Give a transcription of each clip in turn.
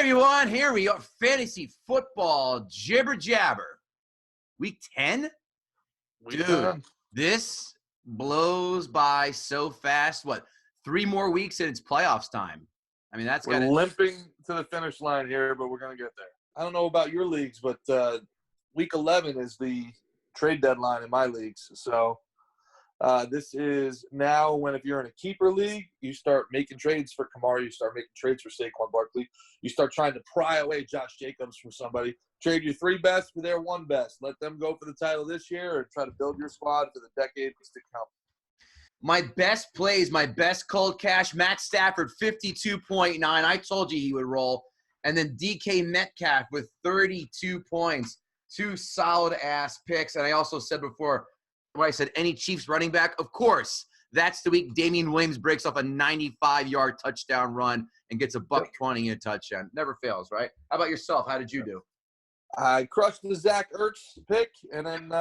everyone, here we are, fantasy football jibber jabber. Week 10? Week Dude, 10. this blows by so fast. What, 3 more weeks and it's playoffs time? I mean, that's We're limping to the finish line here, but we're going to get there. I don't know about your leagues, but week 11 is the trade deadline in my leagues. So this is now when, if you're in a keeper league, you start making trades for Kamara, you start making trades for Saquon Barkley, you start trying to pry away Josh Jacobs from somebody, trade your 3 best for their 1 best. Let them go for the title this year and try to build your squad for the decades to come. My best plays, my best cold cash, Matt Stafford, 52.9. I told you he would roll. And then DK Metcalf with 32 points. 2 solid-ass picks. And I also said before, when I said any Chiefs running back, of course, that's the week Damian Williams breaks off a 95-yard touchdown run and gets a $120 in a touchdown. Never fails, right? How about yourself? How did you do? I crushed the Zach Ertz pick, and then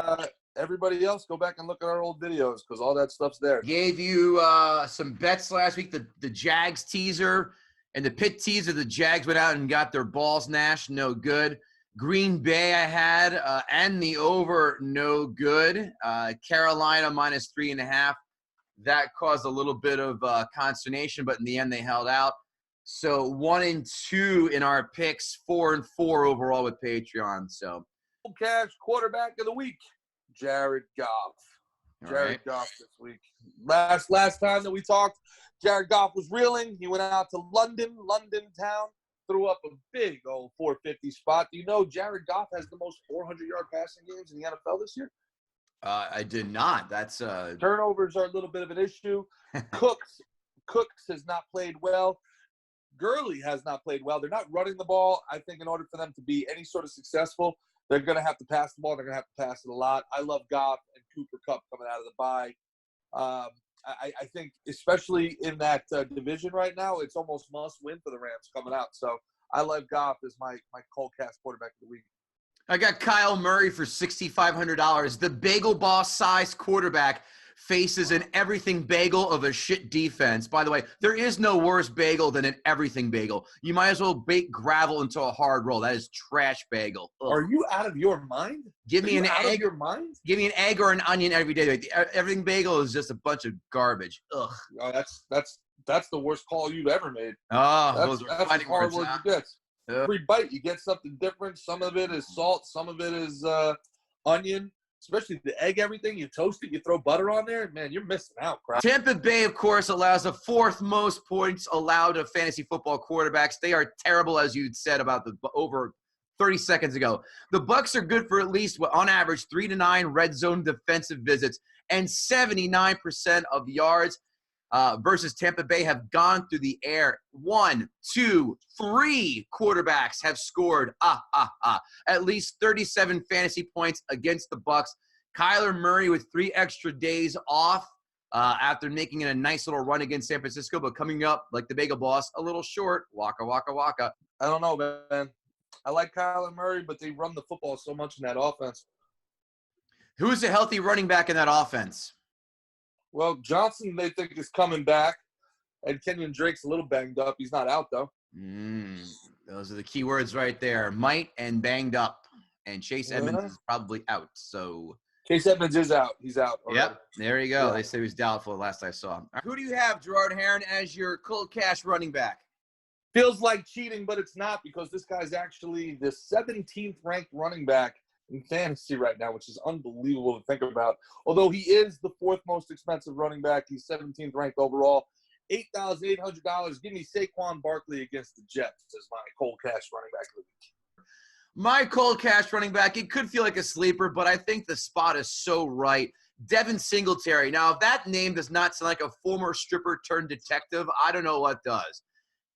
everybody else, go back and look at our old videos because all that stuff's there. Gave you some bets last week, the Jags teaser and the Pitt teaser. The Jags went out and got their balls gnashed, no good. Green Bay I had, and the over, no good. Carolina -3.5. That caused a little bit of consternation, but in the end they held out. So 1 and 2 in our picks, 4 and 4 overall with Patreon. So cash quarterback of the week, Jared Goff. Jared Goff this week. Last time that we talked, Jared Goff was reeling. He went out to London town, threw up a big old 450 spot. Do you know Jared Goff has the most 400-yard passing games in the NFL this year? I did not. That's turnovers are a little bit of an issue. Cooks has not played well. Gurley has not played well. They're not running the ball. I think in order for them to be any sort of successful, they're going to have to pass the ball. They're going to have to pass it a lot. I love Goff and Cooper Kupp coming out of the bye. I think especially in that division right now, it's almost must win for the Rams coming out. So I love Goff as my cold cast quarterback of the week. I got Kyle Murray for $6,500. The bagel boss size quarterback faces an everything bagel of a shit defense. By the way, there is no worse bagel than an everything bagel. You might as well bake gravel into a hard roll. That is trash bagel. Ugh. Are you out of your mind? Give me an egg. Your mind? Give me an egg or an onion every day. The everything bagel is just a bunch of garbage. Ugh. Oh, that's the worst call you've ever made. Oh, that's as hard words you get. Every bite, you get something different. Some of it is salt. Some of it is onion. Especially the egg, everything. You toast it, you throw butter on there. Man, you're missing out, crap. Tampa Bay, of course, allows the 4th most points allowed of fantasy football quarterbacks. They are terrible, as you said about the over 30 seconds ago. The Bucs are good for at least, on average, 3 to 9 red zone defensive visits, and 79% of yards versus Tampa Bay have gone through the air. 1, 2, 3 quarterbacks have scored at least 37 fantasy points against the Bucs. Kyler Murray with 3 extra days off after making it a nice little run against San Francisco, but coming up like the bagel boss a little short. Waka waka waka. I don't know, man. I like Kyler Murray, but they run the football so much in that offense. Who's a healthy running back in that offense? Well, Johnson, they think, is coming back, and Kenyon Drake's a little banged up. He's not out, though. Those are the key words right there. Might and banged up. And Chase Edmonds is probably out. So Chase Edmonds is out. He's out already. Yep, there you go. Yeah. They say he was doubtful last I saw. Who do you have, Gerard Heron, as your cold cash running back? Feels like cheating, but it's not, because this guy's actually the 17th ranked running back in fantasy right now, which is unbelievable to think about. Although he is the 4th most expensive running back, he's 17th ranked overall. $8,800. Give me Saquon Barkley against the Jets as my cold cash running back of the week. My cold cash running back, it could feel like a sleeper, but I think the spot is so right. Devin Singletary. Now, if that name does not sound like a former stripper turned detective, I don't know what does.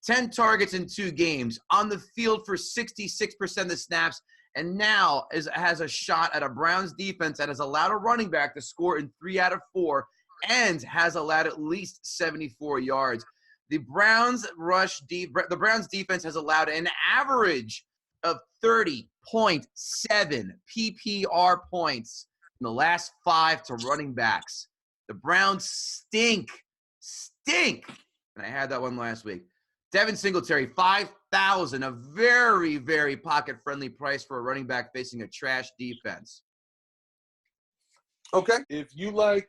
10 targets in 2 games, on the field for 66% of the snaps, and now has a shot at a Browns defense that has allowed a running back to score in 3 out of 4 and has allowed at least 74 yards. The Browns defense has allowed an average of 30.7 PPR points in the last 5 to running backs. The Browns stink. And I had that one last week. Devin Singletary, 5,000, a very, very pocket-friendly price for a running back facing a trash defense. Okay. If you like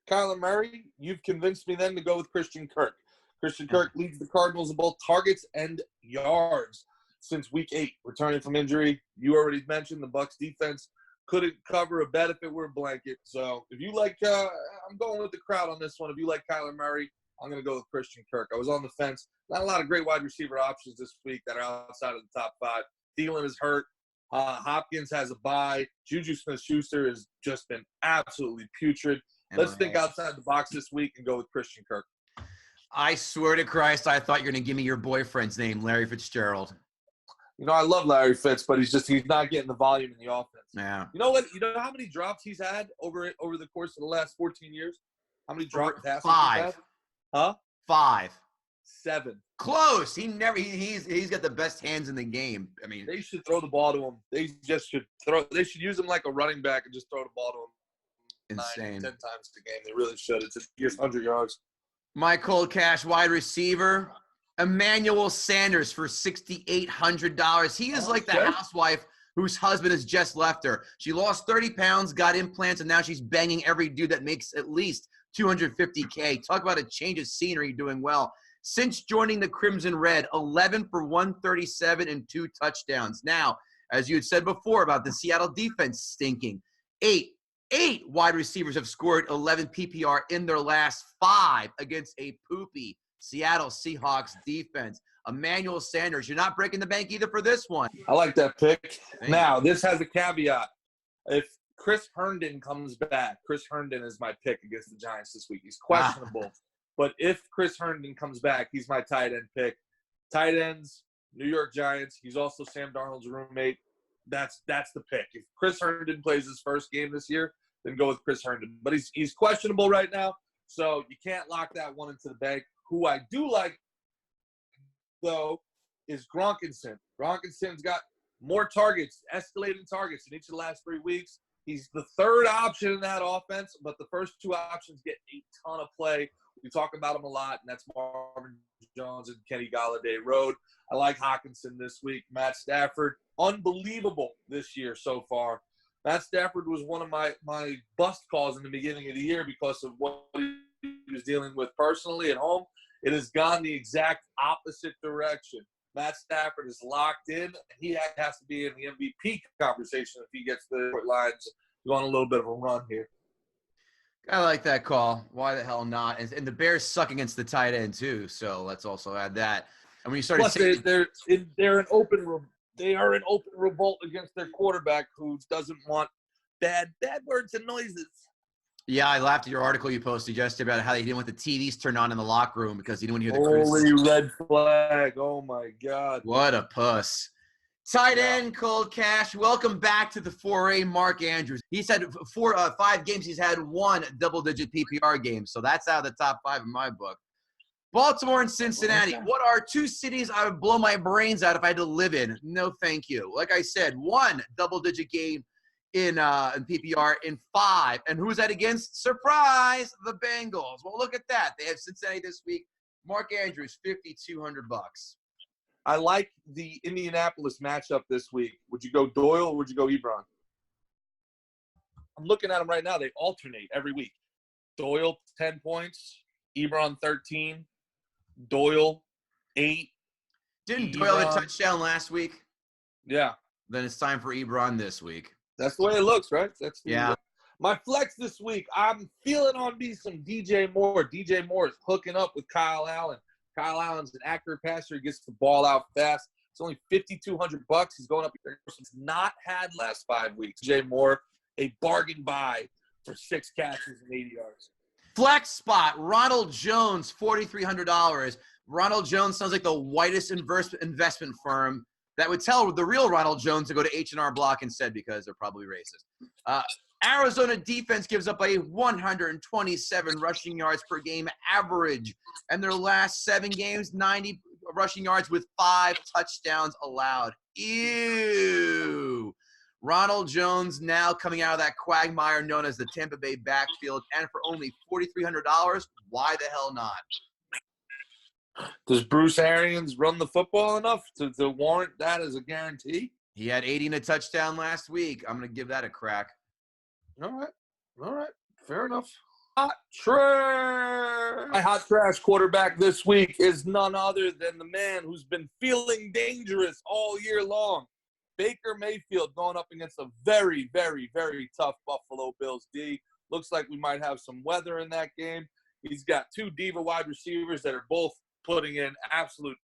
Kyler Murray, you've convinced me then to go with Christian Kirk. Christian Kirk leads the Cardinals in both targets and yards since week 8, returning from injury. You already mentioned the Bucs defense couldn't cover a bet if it were a blanket. So if you like, I'm going with the crowd on this one. If you like Kyler Murray, I'm going to go with Christian Kirk. I was on the fence. Not a lot of great wide receiver options this week that are outside of the top 5. Thielen is hurt. Hopkins has a bye. Juju Smith-Schuster has just been absolutely putrid. Let's think outside the box this week and go with Christian Kirk. I swear to Christ, I thought you were going to give me your boyfriend's name, Larry Fitzgerald. You know, I love Larry Fitz, but he's not getting the volume in the offense. Yeah. You know what? You know how many drops he's had over the course of the last 14 years? How many drop passes 5. he's had? Huh? 5. 7. Close. He's got the best hands in the game. I mean, they should throw the ball to him. They should use him like a running back and just throw the ball to him. Insane. 9, 10 times a game. They really should. It's just 100 yards. My cold cash wide receiver, Emmanuel Sanders for $6,800. He is like the housewife whose husband has just left her. She lost 30 pounds, got implants, and now she's banging every dude that makes at least $250K. Talk about a change of scenery, doing well. Since joining the Crimson Red, 11 for 137 and 2 touchdowns. Now, as you had said before about the Seattle defense stinking, eight wide receivers have scored 11 PPR in their last 5 against a poopy Seattle Seahawks defense. Emmanuel Sanders, you're not breaking the bank either for this one. I like that pick. Now, this has a caveat. If Chris Herndon comes back, Chris Herndon is my pick against the Giants this week. He's questionable. But if Chris Herndon comes back, he's my tight end pick. Tight ends, New York Giants. He's also Sam Darnold's roommate. That's the pick. If Chris Herndon plays his first game this year, then go with Chris Herndon. But he's questionable right now, so you can't lock that one into the bank. Who I do like, though, is Gronkinson. Gronkinson's got more targets, escalating targets in each of the last 3 weeks. He's the third option in that offense, but the first 2 options get a ton of play. We talk about him a lot, and that's Marvin Jones and Kenny Golladay Road. I like Hockenson this week. Matt Stafford, unbelievable this year so far. Matt Stafford was one of my bust calls in the beginning of the year because of what he was dealing with personally at home. It has gone the exact opposite direction. Matt Stafford is locked in, and he has to be in the MVP conversation if he gets the Lions going a little bit of a run here. I like that call. Why the hell not? And the Bears suck against the tight end too, so let's also add that. And when you started saying they're an open revolt against their quarterback who doesn't want bad words and noises. Yeah, I laughed at your article you posted yesterday about how he didn't want the TVs turned on in the locker room because he didn't want to hear the criticism. Holy red flag. Oh, my God. What a puss. Tight end, Cold Cash. Welcome back to the 4A, Mark Andrews. He's had 5 games. He's had 1 double-digit PPR game, so that's out of the top 5 in my book. Baltimore and Cincinnati. What are 2 cities I would blow my brains out if I had to live in? No, thank you. Like I said, 1 double-digit game in PPR in 5. And who's that against? Surprise, the Bengals. Well, look at that. They have Cincinnati this week. Mark Andrews, $5,200. I like the Indianapolis matchup this week. Would you go Doyle or would you go Ebron? I'm looking at them right now. They alternate every week. Doyle, 10 points. Ebron, 13. Doyle, 8. Didn't Doyle have a touchdown last week? Yeah. Then it's time for Ebron this week. That's the way it looks, right? Yeah. My flex this week, I'm feeling on me some DJ Moore. DJ Moore is hooking up with Kyle Allen. Kyle Allen's an accurate passer. He gets the ball out fast. It's only $5,200. He's going up here. He's not had last 5 weeks. DJ Moore, a bargain buy for 6 catches and 80 yards. Flex spot, Ronald Jones, $4,300. Ronald Jones sounds like the whitest investment firm that would tell the real Ronald Jones to go to H&R Block instead because they're probably racist. Arizona defense gives up a 127 rushing yards per game average. And their last 7 games, 90 rushing yards with 5 touchdowns allowed. Ew. Ronald Jones now coming out of that quagmire known as the Tampa Bay backfield. And for only $4,300, why the hell not? Does Bruce Arians run the football enough to warrant that as a guarantee? He had 80 and a touchdown last week. I'm going to give that a crack. All right. Fair enough. Hot trash. My hot trash quarterback this week is none other than the man who's been feeling dangerous all year long. Baker Mayfield going up against a very, very, very tough Buffalo Bills D. Looks like we might have some weather in that game. He's got two diva wide receivers that are both putting in absolute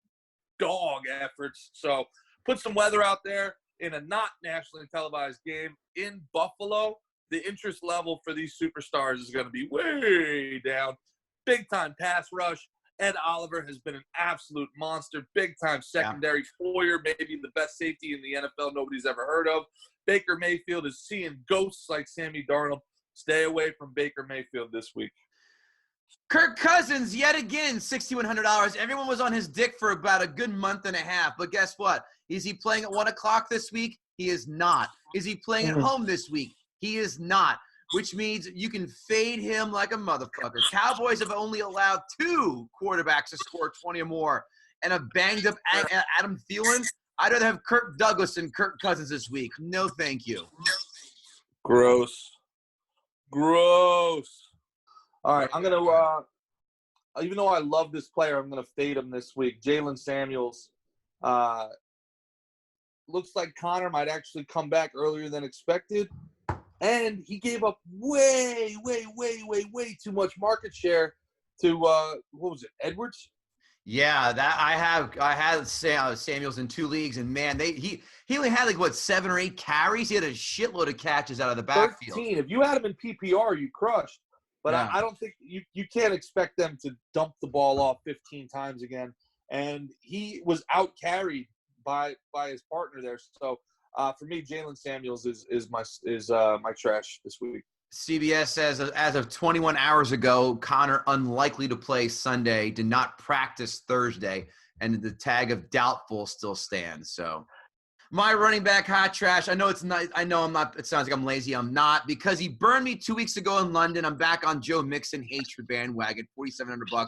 dog efforts. So put some weather out there in a not nationally televised game in Buffalo. The interest level for these superstars is going to be way down. Big-time pass rush. Ed Oliver has been an absolute monster. Big-time secondary. Foyer, maybe the best safety in the NFL nobody's ever heard of. Baker Mayfield is seeing ghosts like Sammy Darnold. Stay away from Baker Mayfield this week. Kirk Cousins, yet again, $6,100. Everyone was on his dick for about a good month and a half. But guess what? Is he playing at 1 o'clock this week? He is not. Is he playing at home this week? He is not, which means you can fade him like a motherfucker. Cowboys have only allowed 2 quarterbacks to score 20 or more, and a banged-up Adam Thielen. I'd rather have Kirk Douglas than Kirk Cousins this week. No, thank you. Gross. All right, I'm going to even though I love this player, I'm going to fade him this week. Jalen Samuels. Looks like Connor might actually come back earlier than expected. And he gave up way too much market share to what was it, Edwards? Yeah, that I had Samuels in 2 leagues, and man, he only had 7 or 8 carries. He had a shitload of catches out of the backfield. 13. If you had him in PPR, you crushed. But yeah. I don't think you can't expect them to dump the ball off 15 times again. And he was out carried by his partner there. So. For me, Jalen Samuels is my trash this week. CBS says as of 21 hours ago, Connor unlikely to play Sunday, did not practice Thursday, and the tag of doubtful still stands. So my running back hot trash. I know it's not. I know I'm not. It sounds like I'm lazy. I'm not, because he burned me 2 weeks ago in London. I'm back on Joe Mixon hatred bandwagon. $4,700.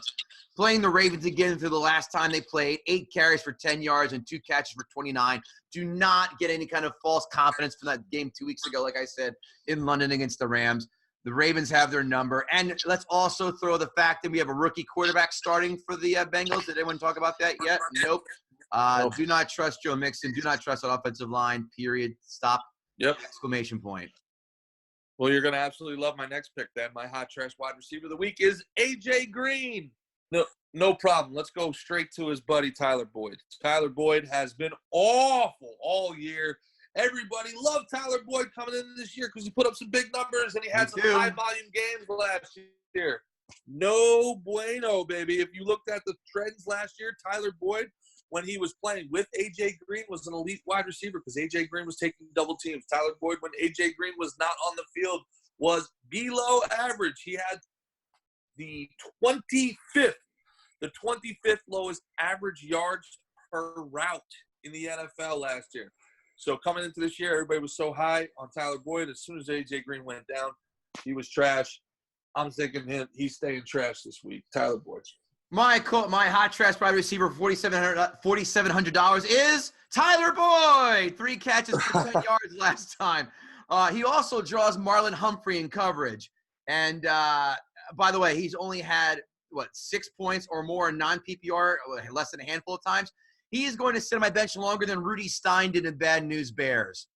Playing the Ravens again for the last time they played. 8 carries for 10 yards and 2 catches for 29. Do not get any kind of false confidence from that game 2 weeks ago, like I said, in London against the Rams. The Ravens have their number. And let's also throw the fact that we have a rookie quarterback starting for the Bengals. Did anyone talk about that yet? Nope. Do not trust Joe Mixon. Do not trust that offensive line, period. Stop. Yep. Exclamation point. Well, you're going to absolutely love my next pick then. My hot trash wide receiver of the week is A.J. Green. No problem. Let's go straight to his buddy Tyler Boyd. Tyler Boyd has been awful all year. Everybody loved Tyler Boyd coming in this year because he put up some big numbers and he had some high-volume games last year. No bueno, baby. If you looked at the trends last year, Tyler Boyd, when he was playing with A.J. Green, was an elite wide receiver because A.J. Green was taking double teams. Tyler Boyd, when A.J. Green was not on the field, was below average. He had the 25th lowest average yards per route in the NFL last year. So coming into this year, everybody was so high on Tyler Boyd. As soon as A.J. Green went down, he was trash. I'm thinking he's staying trash this week. Tyler Boyd. My hot trash wide receiver for $4,700 is Tyler Boyd. 3 catches for 10 yards last time. He also draws Marlon Humphrey in coverage. And by the way, he's only had, 6 points or more in non-PPR, less than a handful of times. He is going to sit on my bench longer than Rudy Stein did in Bad News Bears.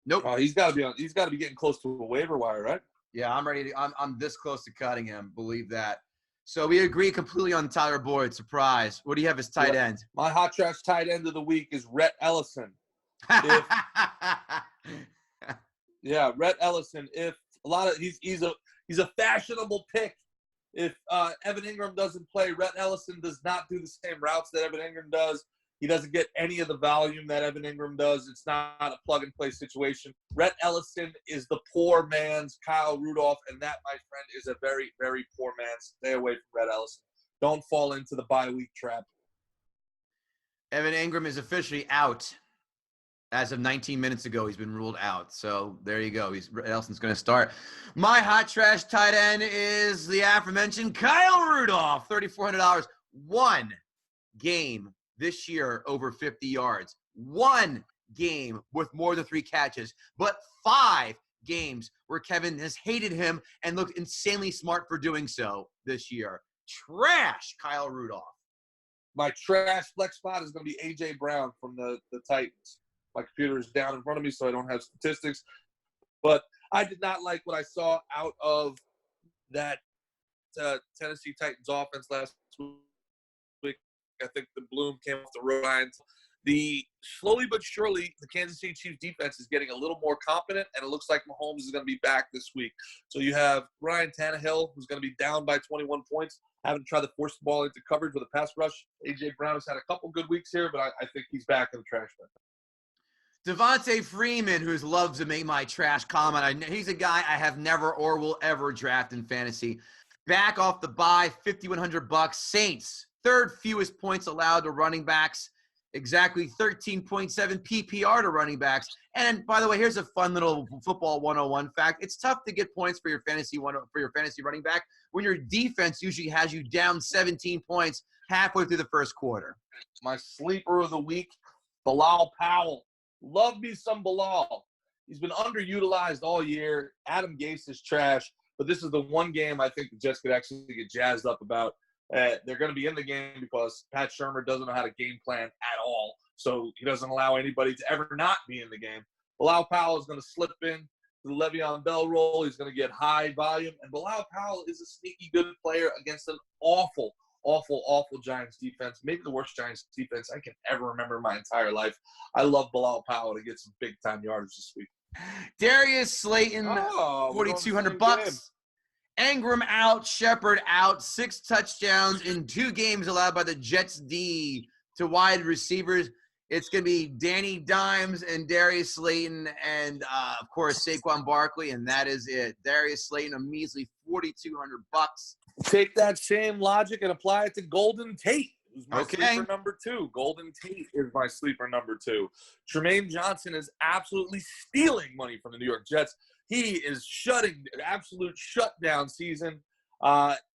Nope. He's got to be getting close to a waiver wire, right? Yeah, I'm ready. I'm this close to cutting him. Believe that. So we agree completely on Tyler Boyd. Surprise. What do you have as tight end? My hot trash tight end of the week is Rhett Ellison. Rhett Ellison. If he's a fashionable pick. If Evan Ingram doesn't play, Rhett Ellison does not do the same routes that Evan Ingram does. He doesn't get any of the volume that Evan Ingram does. It's not a plug-and-play situation. Rhett Ellison is the poor man's Kyle Rudolph, and that, my friend, is a very, very poor man. Stay away from Rhett Ellison. Don't fall into the bye-week trap. Evan Ingram is officially out. As of 19 minutes ago, he's been ruled out. So there you go. Rhett Ellison's going to start. My hot trash tight end is the aforementioned Kyle Rudolph, $3,400. 1 game this year over 50 yards. 1 game with more than 3 catches, but 5 games where Kevin has hated him and looked insanely smart for doing so this year. Trash Kyle Rudolph. My trash flex spot is going to be A.J. Brown from the Titans. My computer is down in front of me, so I don't have statistics. But I did not like what I saw out of that Tennessee Titans offense last week. I think the bloom came off the road. Slowly but surely, the Kansas City Chiefs defense is getting a little more competent, and it looks like Mahomes is going to be back this week. So you have Ryan Tannehill, who's going to be down by 21 points, having tried to force the ball into coverage with a pass rush. A.J. Brown has had a couple good weeks here, but I think he's back in the trash bin. Devontae Freeman, who loves to make my trash comment. He's a guy I have never or will ever draft in fantasy. Back off the bye, $5,100. Saints, third fewest points allowed to running backs. Exactly 13.7 PPR to running backs. And by the way, here's a fun little football 101 fact. It's tough to get points for your fantasy running back when your defense usually has you down 17 points halfway through the first quarter. My sleeper of the week, Bilal Powell. Love me some Bilal. He's been underutilized all year. Adam Gase is trash, but this is the one game I think the Jets could actually get jazzed up about. They're going to be in the game because Pat Shurmur doesn't know how to game plan at all. So he doesn't allow anybody to ever not be in the game. Bilal Powell is going to slip in to the Le'Veon Bell role. He's going to get high volume. And Bilal Powell is a sneaky good player against an awful Giants defense. Maybe the worst Giants defense I can ever remember in my entire life. I love Bilal Powell to get some big-time yardage this week. Darius Slayton, $4,200. Ingram out, Shepard out, 6 touchdowns in 2 games allowed by the Jets D to wide receivers. It's going to be Danny Dimes and Darius Slayton and, of course, Saquon Barkley, and that is it. Darius Slayton, a measly $4,200. Take that same logic and apply it to Golden Tate, who's my Okay. sleeper number 2. Golden Tate is my sleeper number 2. Tremaine Johnson is absolutely stealing money from the New York Jets. He is shutting – absolute shutdown season.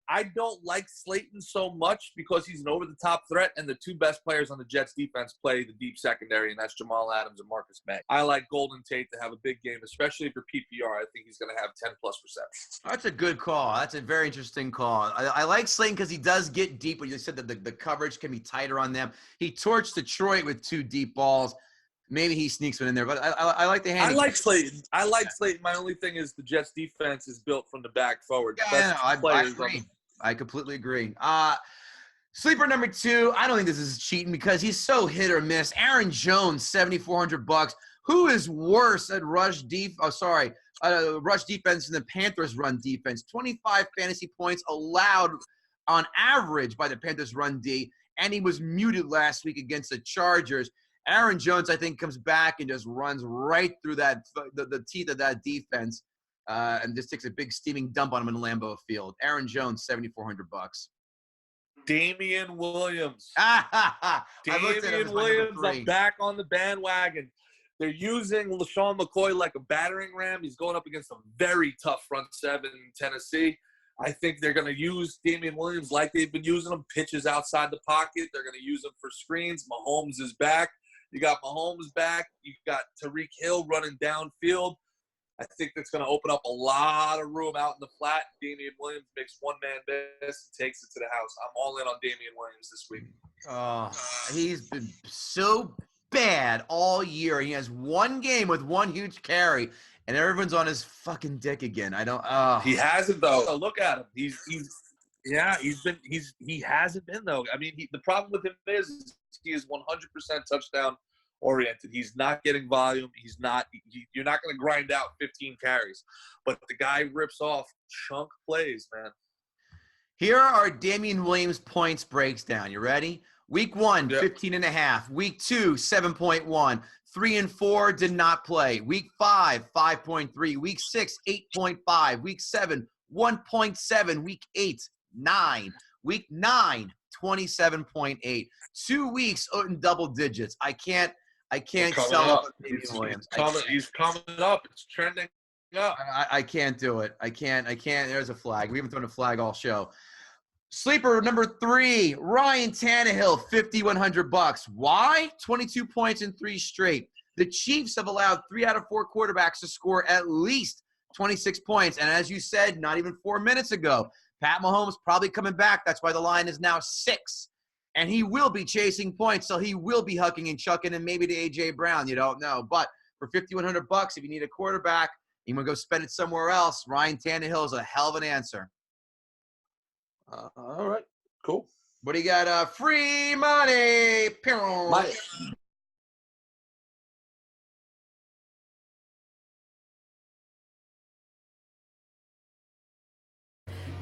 I don't like Slayton so much because he's an over-the-top threat, and the 2 best players on the Jets defense play the deep secondary, and that's Jamal Adams and Marcus May. I like Golden Tate to have a big game, especially for PPR. I think he's going to have 10-plus receptions. That's a good call. That's a very interesting call. I like Slayton because he does get deep. When you said that the coverage can be tighter on them. He torched Detroit with 2 deep balls. Maybe he sneaks one in there, but I like the hand. I like Slayton. Slayton. My only thing is the Jets defense is built from the back forward. Yeah, I agree. I completely agree. Sleeper number 2, I don't think this is cheating because he's so hit or miss. Aaron Jones, $7,400. Who is worse at rush defense than the Panthers' run defense? 25 fantasy points allowed on average by the Panthers' run D, and he was muted last week against the Chargers. Aaron Jones, I think, comes back and just runs right through that the teeth of that defense and just takes a big steaming dump on him in Lambeau Field. Aaron Jones, $7,400. Damian Williams. Damian Williams, I'm back on the bandwagon. They're using LaShawn McCoy like a battering ram. He's going up against a very tough front 7 in Tennessee. I think they're going to use Damian Williams like they've been using him, pitches outside the pocket. They're going to use him for screens. Mahomes is back. You got Mahomes back. You got Tyreek Hill running downfield. I think that's going to open up a lot of room out in the flat. Damian Williams makes one-man miss and takes it to the house. I'm all in on Damian Williams this week. He's been so bad all year. He has 1 game with 1 huge carry, and everyone's on his fucking dick again. He hasn't though. Look at him. He hasn't been though. I mean, the problem with him is he is 100% touchdown oriented. He's not getting volume. You're not going to grind out 15 carries, but the guy rips off chunk plays, man. Here are Damian Williams' points breaks down. You ready? Week 1, 15.5. Week 2, 7.1. 3 and 4 did not play. Week 5, 5.3. Week 6, 8.5. Week 7, 1.7. Week 8, 9. Week 9, 27.8. 2 weeks in double digits. I can't sell Damian Williams. He's coming up. It's trending up. I can't do it. I can't. There's a flag. We haven't thrown a flag all show. Sleeper number 3, Ryan Tannehill, $5,100. Why? 22 points in 3 straight. The Chiefs have allowed 3 out of 4 quarterbacks to score at least 26 points. And as you said, not even 4 minutes ago, Pat Mahomes probably coming back. That's why the line is now 6. And he will be chasing points, so he will be hucking and chucking, and maybe to A.J. Brown. You don't know. But for $5,100, if you need a quarterback, you want to go spend it somewhere else, Ryan Tannehill is a hell of an answer. All right, cool. What do you got? Free money.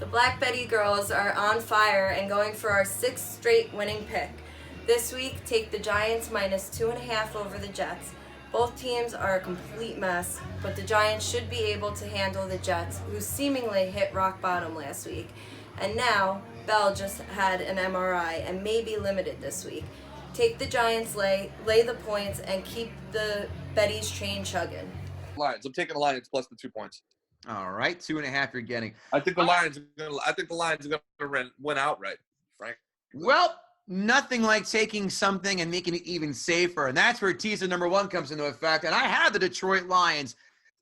The Black Betty girls are on fire and going for our 6th straight winning pick. This week, take the Giants minus 2.5 over the Jets. Both teams are a complete mess, but the Giants should be able to handle the Jets, who seemingly hit rock bottom last week. And now, Bell just had an MRI and may be limited this week. Take the Giants, lay the points, and keep the Betty's train chugging. Lions. I'm taking the Lions plus the 2 points. All right, 2.5 you're getting. I think the Lions are gonna win outright, Frank. Well, nothing like taking something and making it even safer, and that's where teaser number 1 comes into effect. And I have the Detroit Lions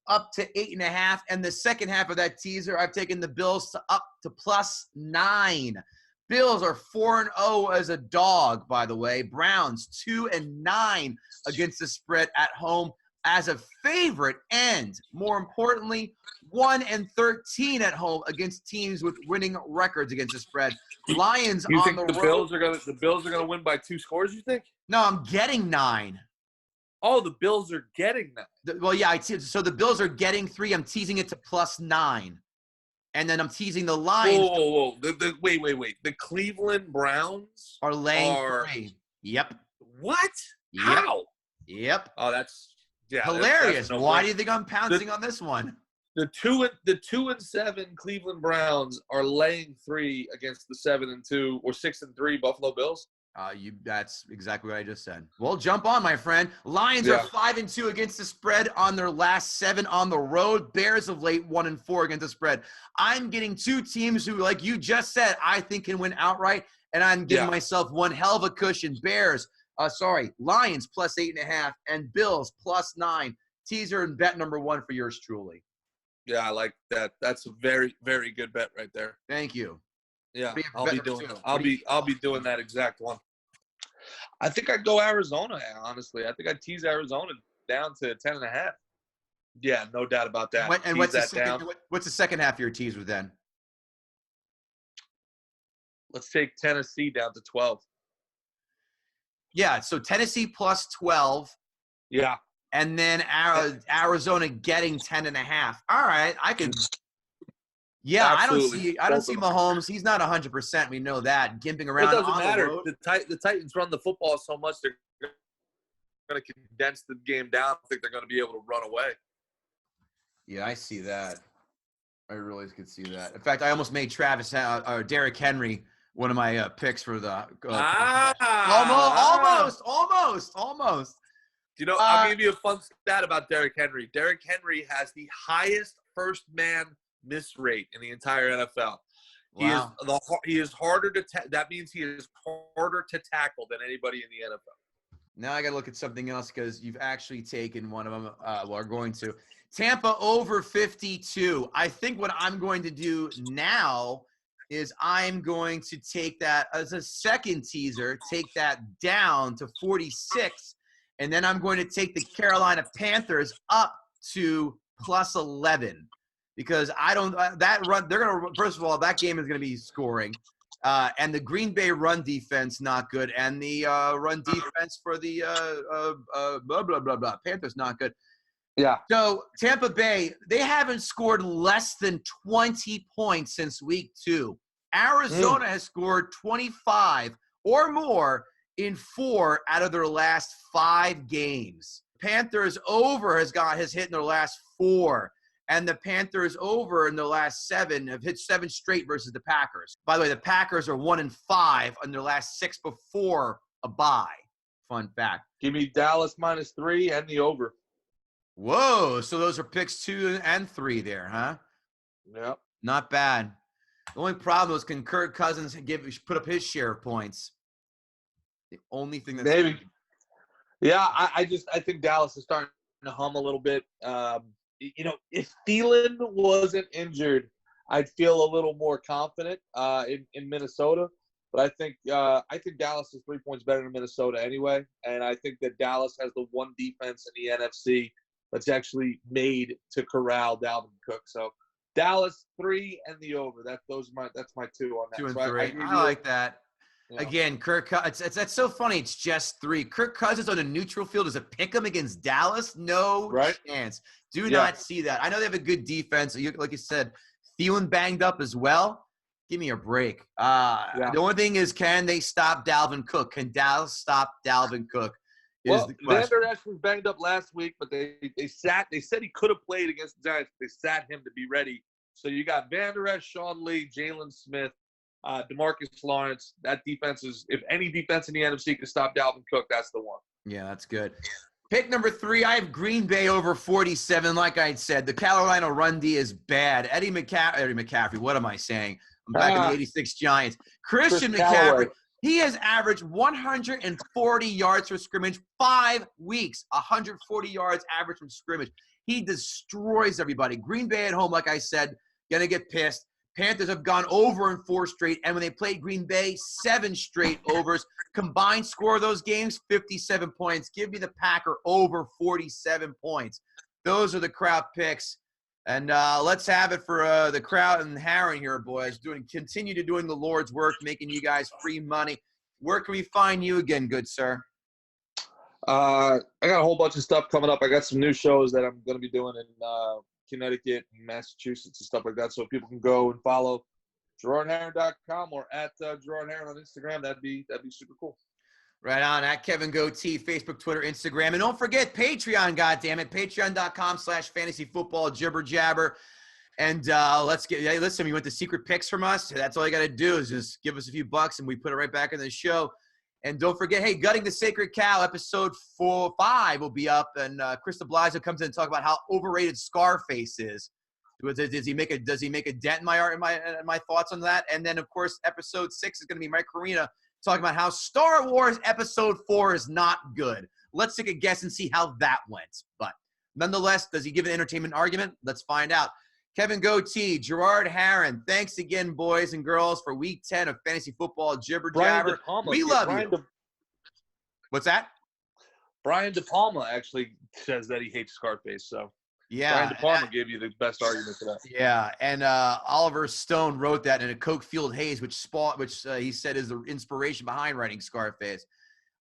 up to 8.5, and the second half of that teaser, I've taken the Bills to up to +9. Bills are 4-0 as a dog, by the way. Browns 2-9 against the spread at home as a favorite, and more importantly, 1-13 at home against teams with winning records against the spread. Lions You on think the the road. Bills are gonna win by 2 scores? You think? No, I'm getting 9. Oh, the Bills are getting that. Well, yeah, so the Bills are getting 3. I'm teasing it to +9. And then I'm teasing the Lions. Whoa. Wait. The Cleveland Browns are laying 3. Yep. What? Yep. How? Yep. Oh, that's hilarious. That's no Why way. do you think I'm pouncing on this one? The 2-7 Cleveland Browns are laying 3 against the 7-2 or 6-3 Buffalo Bills. That's exactly what I just said. Well, jump on, my friend. Lions are 5-2 against the spread on their last 7 on the road. Bears of late 1-4 against the spread. I'm getting 2 teams who, like you just said, I think can win outright, and I'm giving myself one hell of a cushion. Lions +8.5 and Bills +9. Teaser and bet number 1 for yours truly. Yeah, I like that. That's a very, very good bet right there. Thank you. Yeah, I'll be doing that exact one. I think I'd go Arizona, honestly. I think I'd tease Arizona down to 10.5. Yeah, no doubt about that. What's the second half of your teaser then? Let's take Tennessee down to 12. Yeah, so Tennessee +12. Yeah. And then Arizona getting 10.5. All right, I can. Yeah, absolutely. I don't see Mahomes. He's not 100%. We know that. Gimping around. It doesn't on matter. The road. The Titans run the football so much they're going to condense the game down. I think they're going to be able to run away. Yeah, I see that. I really could see that. In fact, I almost made Derrick Henry one of my picks for the. Almost. You know, I'll give you a fun stat about Derrick Henry. Derrick Henry has the highest first man miss rate in the entire NFL. Wow. He is harder to that means he is harder to tackle than anybody in the NFL. Now I got to look at something else because you've actually taken one of them. Are going to Tampa over 52. I think what I'm going to do now is I'm going to take that as a second teaser, take that down to 46. And then I'm going to take the Carolina Panthers up to +11 because I don't that run. They're going to first of all that game is going to be scoring, and the Green Bay run defense not good, and the run defense for the Panthers not good. Yeah. So Tampa Bay, they haven't scored less than 20 points since week 2. Arizona has scored 25 or more in 4 out of their last 5 games. Panthers over has hit in their last 4, and the Panthers over in their last 7 have hit 7 straight versus the Packers. By the way, the Packers are 1-5 on their last 6 before a bye. Fun fact. Give me Dallas -3 and the over. Whoa! So those are picks 2 and 3 there, huh? Yep. Not bad. The only problem is, can Kirk Cousins put up his share of points? The only thing that's Maybe. Yeah, I think Dallas is starting to hum a little bit. If Thielen wasn't injured, I'd feel a little more confident in Minnesota. But I think Dallas is 3 points better than Minnesota anyway, and I think that Dallas has the one defense in the NFC that's actually made to corral Dalvin Cook. So Dallas 3 and the over. That's my 2 on that. 2 and so 3. I like that. You know. Again, that's so funny. It's just 3. Kirk Cousins on a neutral field is a pick 'em against Dallas. No chance. Do not see that. I know they have a good defense. Like you said, Thielen banged up as well. Give me a break. The only thing is, can they stop Dalvin Cook? Can Dallas stop Dalvin Cook? Well, Van Der Esch was banged up last week, but they said he could have played against the Giants. They sat him to be ready. So you got Van Der Esch, Sean Lee, Jalen Smith, DeMarcus Lawrence. That defense is, if any defense in the NFC can stop Dalvin Cook, that's the one. Yeah, that's good. Pick number 3, I have Green Bay over 47. Like I said, the Carolina run D is bad. Eddie McCaffrey, what am I saying? I'm back in the 86 Giants. Christian McCaffrey, he has averaged 140 yards for scrimmage 5 weeks. 140 yards average from scrimmage. He destroys everybody. Green Bay at home, like I said, going to get pissed. Panthers have gone over in 4 straight, and when they played Green Bay, 7 straight overs. Combined score of those games, 57 points. Give me the Packer over 47 points. Those are the crowd picks. And let's have it for the crowd and Harron here, boys. Continue to doing the Lord's work, making you guys free money. Where can we find you again, good sir? I got a whole bunch of stuff coming up. I got some new shows that I'm going to be doing in Connecticut and Massachusetts and stuff like that. So people can go and follow GerardHarron.com or at Gerard Harron on Instagram. That'd be super cool. Right on, at Kevin Goatee, Facebook, Twitter, Instagram. And don't forget Patreon, goddammit, patreon.com/fantasyfootball jibber jabber. And listen, you want the secret picks from us? That's all you got to do is just give us a few bucks and we put it right back in the show. And don't forget, hey, Gutting the Sacred Cow, episode 5 will be up. And Chris DeBlasio comes in and talk about how overrated Scarface is. Does he make a dent in my thoughts on that? And then, of course, episode 6 is going to be Mike Carina talking about how Star Wars Episode 4 is not good. Let's take a guess and see how that went. But nonetheless, does he give an entertainment argument? Let's find out. Kevin Goatee, Gerard Harron, thanks again, boys and girls, for Week 10 of Fantasy Football Jibber Jabber. We love you. What's that? Brian De Palma actually says that he hates Scarface, so. Yeah. Brian De Palma gave you the best argument for that. Yeah, and Oliver Stone wrote that in a Coke Field Haze, which he said is the inspiration behind writing Scarface.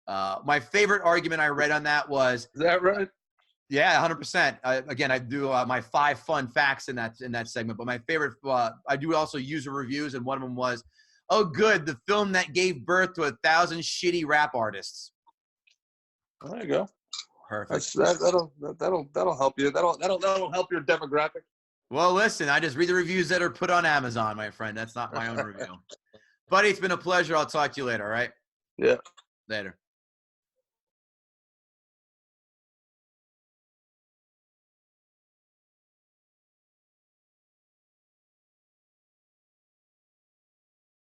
My favorite argument I read on that was – Is that right? Yeah, 100%. Again, I do my 5 fun facts in that segment, but my favorite I do also user reviews, and one of them was, "Oh, good, the film that gave birth to 1,000 shitty rap artists." There you go. Perfect. That'll help you. That'll help your demographic. Well, listen, I just read the reviews that are put on Amazon, my friend. That's not my own review. Buddy, it's been a pleasure. I'll talk to you later. All right. Yeah. Later.